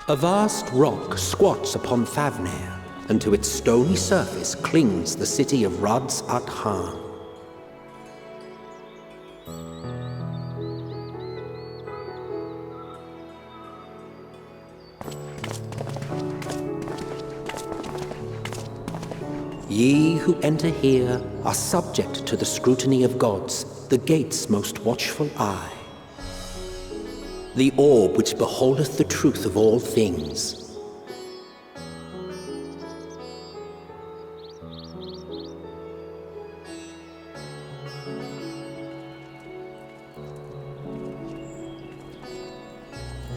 A vast rock squats upon Thavnair, and to its stony surface clings the city of Radz-at-Han. Ye who enter here are subject to the scrutiny of gods, the gate's most watchful eye. The orb which beholdeth the truth of all things.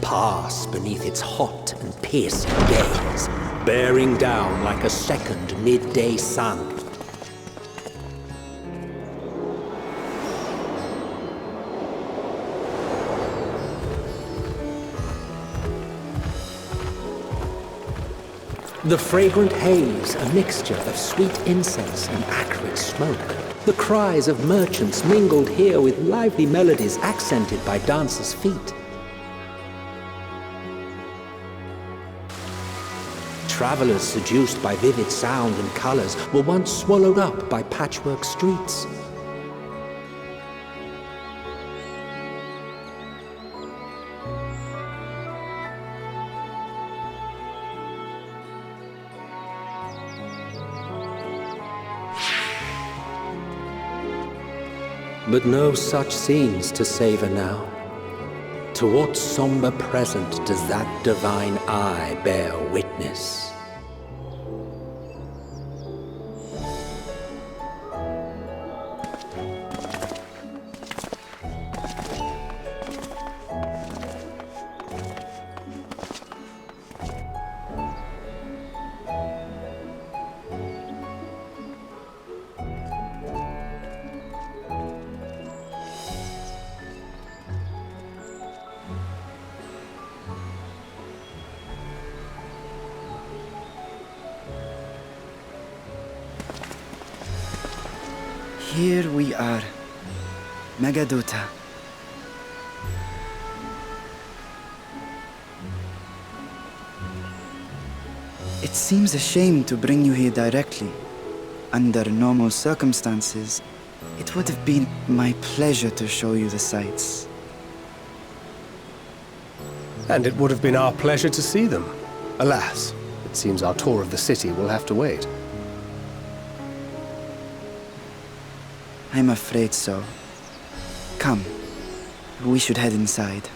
Pass beneath its hot and piercing gaze, bearing down like a second midday sun. The fragrant haze, a mixture of sweet incense and acrid smoke. The cries of merchants mingled here with lively melodies accented by dancers' feet. Travelers seduced by vivid sound and colors were once swallowed up by patchwork streets. But no such scenes to savor now. To what somber present does that divine eye bear witness? Here we are, Megadota. It seems a shame to bring you here directly. Under normal circumstances, it would have been my pleasure to show you the sights. And it would have been our pleasure to see them. Alas, it seems our tour of the city will have to wait. I'm afraid so. Come, we should head inside.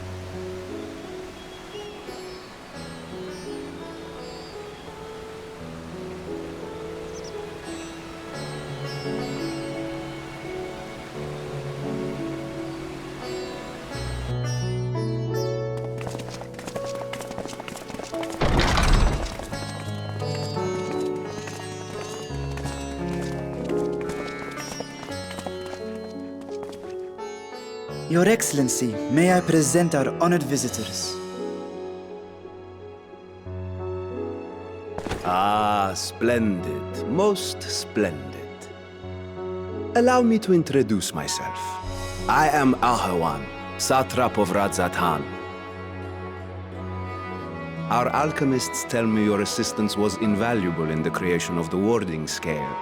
Your Excellency, may I present our honored visitors? Ah, splendid. Most splendid. Allow me to introduce myself. I am Ahawan, Satrap of Radz-at-Han. Our alchemists tell me your assistance was invaluable in the creation of the warding scale.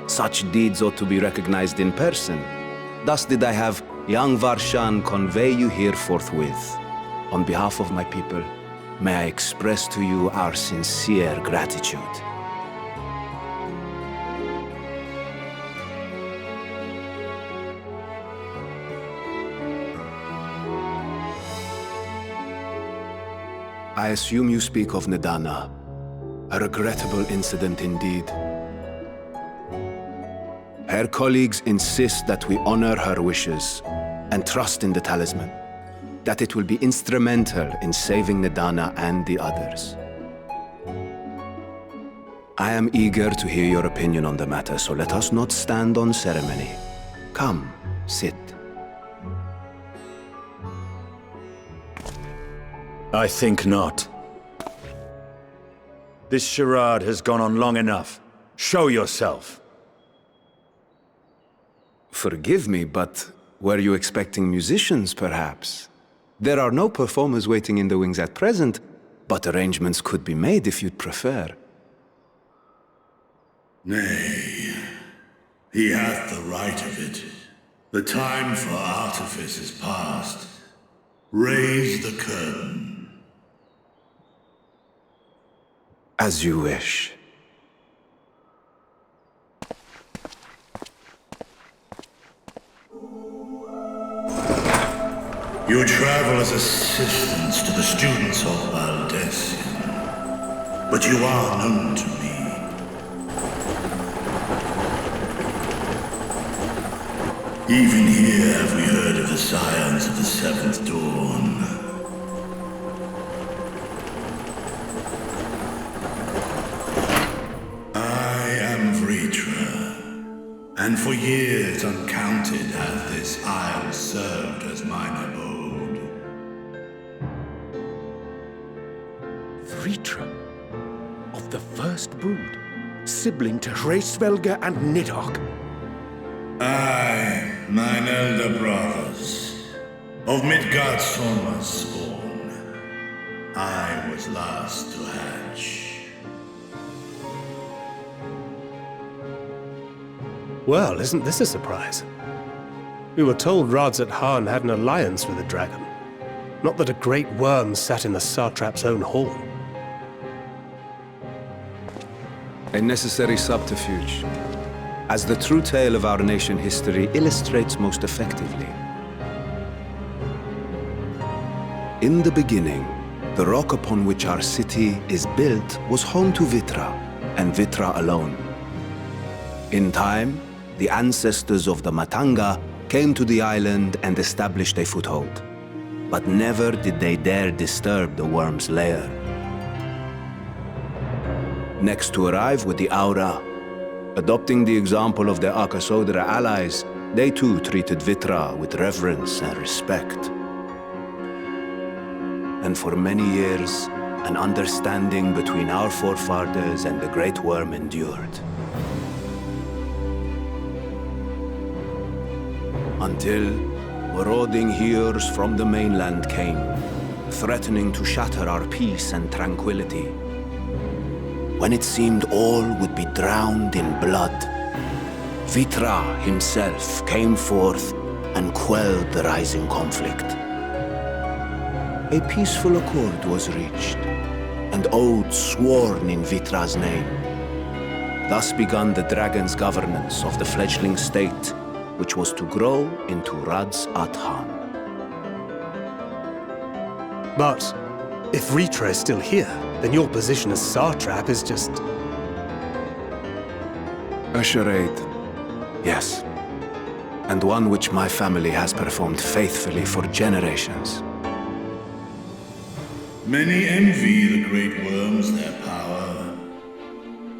Such deeds ought to be recognized in person. Thus did I have young Varshan convey you here forthwith. On behalf of my people, may I express to you our sincere gratitude. I assume you speak of Nadana. A regrettable incident indeed. Her colleagues insist that we honor her wishes and trust in the talisman, that it will be instrumental in saving Nadana and the others. I am eager to hear your opinion on the matter, so let us not stand on ceremony. Come, sit. I think not. This charade has gone on long enough. Show yourself. Forgive me, but were you expecting musicians, perhaps? There are no performers waiting in the wings at present, But arrangements could be made if you'd prefer. Nay, he hath the right of it. The time for artifice is past. Raise the curtain. As you wish. You travel as assistants to the students of Valdesian, but you are known to me. Even here have we heard of the scions of the Seventh Dawn. I am Vritra, and for years uncounted hath this isle served as mine abode. Vritra, of the First Brood, sibling to Hraesvelgr and Nidhogg. Aye, mine elder brothers, of Midgard's spawn, I was last to hatch. Well, isn't this a surprise? We were told Radz-at-Han had an alliance with a dragon. Not that a great worm sat in the Satrap's own hall. A necessary subterfuge, as the true tale of our nation history illustrates most effectively. In the beginning, the rock upon which our city is built was home to Vritra, and Vritra alone. In time, the ancestors of the Matanga came to the island and established a foothold. But never did they dare disturb the worm's lair. Next to arrive with the Aura, adopting the example of their Akasodra allies, they too treated Vritra with reverence and respect. And for many years, an understanding between our forefathers and the Great Worm endured. Until marauding heroes from the mainland came, threatening to shatter our peace and tranquility. When it seemed all would be drowned in blood, Vritra himself came forth and quelled the rising conflict. A peaceful accord was reached, and oaths sworn in Vitra's name. Thus began the dragon's governance of the fledgling state, which was to grow into Radz-at-Han. But if Vritra is still here, then your position as Satrap is just... A charade, yes. And one which my family has performed faithfully for generations. Many envy the great worms their power.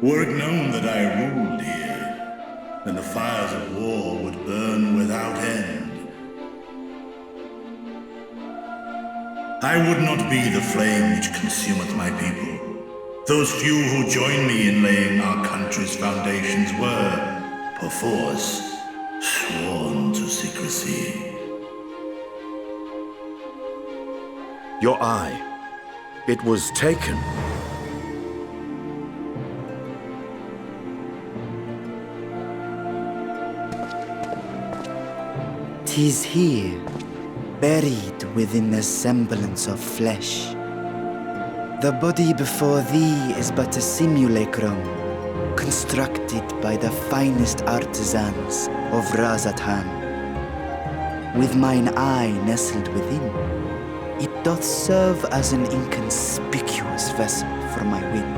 Were it known that I ruled here, then the fires of war would burn without end. I would not be the flame which consumeth my people. Those few who join me in laying our country's foundations were, perforce, sworn to secrecy. Your eye. It was taken. 'Tis here, buried within the semblance of flesh. The body before thee is but a simulacrum, constructed by the finest artisans of Radz-at-Han. With mine eye nestled within, it doth serve as an inconspicuous vessel for my will.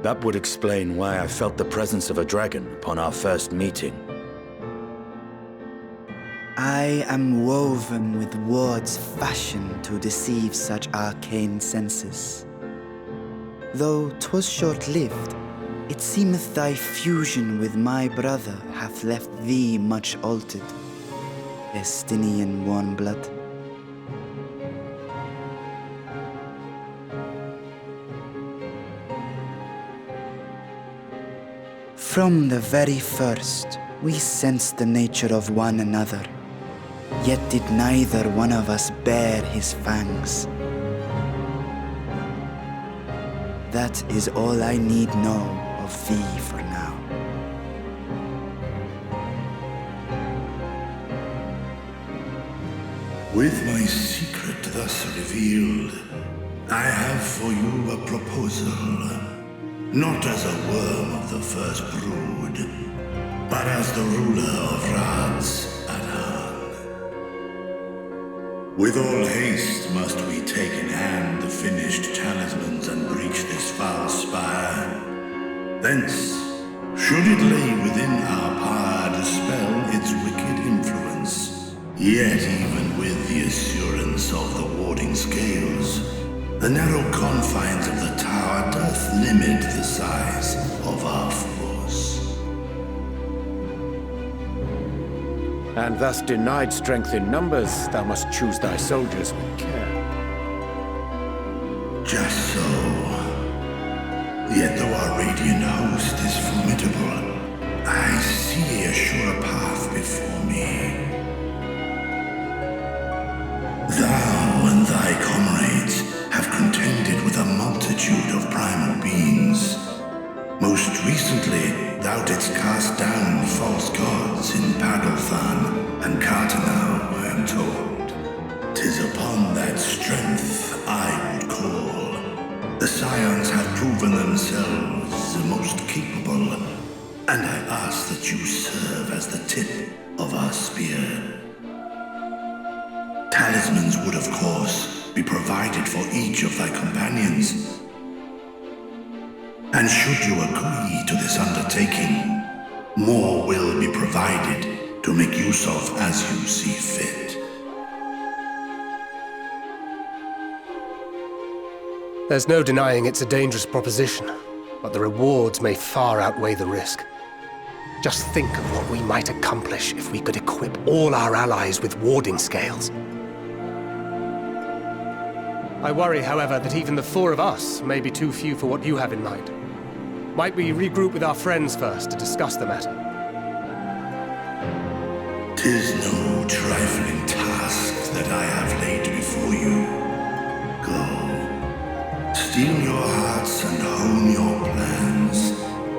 That would explain why I felt the presence of a dragon upon our first meeting. I am woven with words fashioned to deceive such arcane senses. Though 'twas short-lived, it seemeth thy fusion with my brother hath left thee much altered, Estinian warm blood. From the very first, we sensed the nature of one another. Yet did neither one of us bare his fangs. That is all I need know of thee for now. With my secret thus revealed, I have for you a proposal. Not as a worm of the first brood, but as the ruler of Radz-at-Han. With all haste must we take in hand the finished talismans and breach this foul spire. Thence, should it lay within our power, dispel its wicked influence. Yet even with the assurance of the warding scales, the narrow confines of the tower doth limit the size of our force. And thus denied strength in numbers, thou must choose thy soldiers with care. Just so. Yet though our radiant host is formidable, I see a sure path before me. Thou and thy comrades have contended with a multitude of primal beings. Most recently, thou didst cast down false gods in Radz-at-Han and Cartanau, I am told. 'Tis upon that strength I would call. The Scions have proven themselves the most capable, and I ask that you serve as the tip of our spear. Talismans would, of course, be provided for each of thy companions. And should you agree to this undertaking, more will be provided to make use of as you see fit. There's no denying it's a dangerous proposition, but the rewards may far outweigh the risk. Just think of what we might accomplish if we could equip all our allies with warding scales. I worry, however, that even the four of us may be too few for what you have in mind. Might we regroup with our friends first to discuss the matter? 'Tis no trifling task that I have laid before you. Go. Steel your hearts and hone your plans.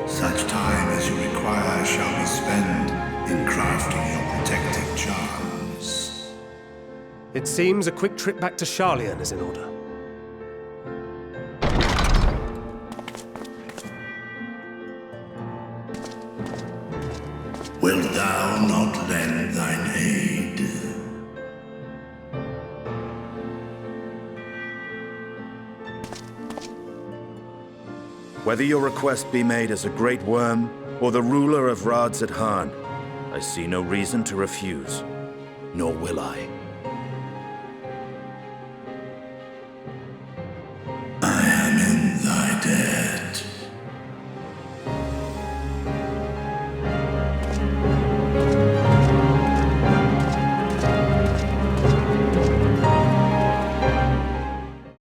Such time as you require shall be spent in crafting your protective charms. It seems a quick trip back to Sharlayan is in order. Wilt thou not lend thine aid? Whether your request be made as a great worm or the ruler of Radz-at-Han, I see no reason to refuse, nor will I.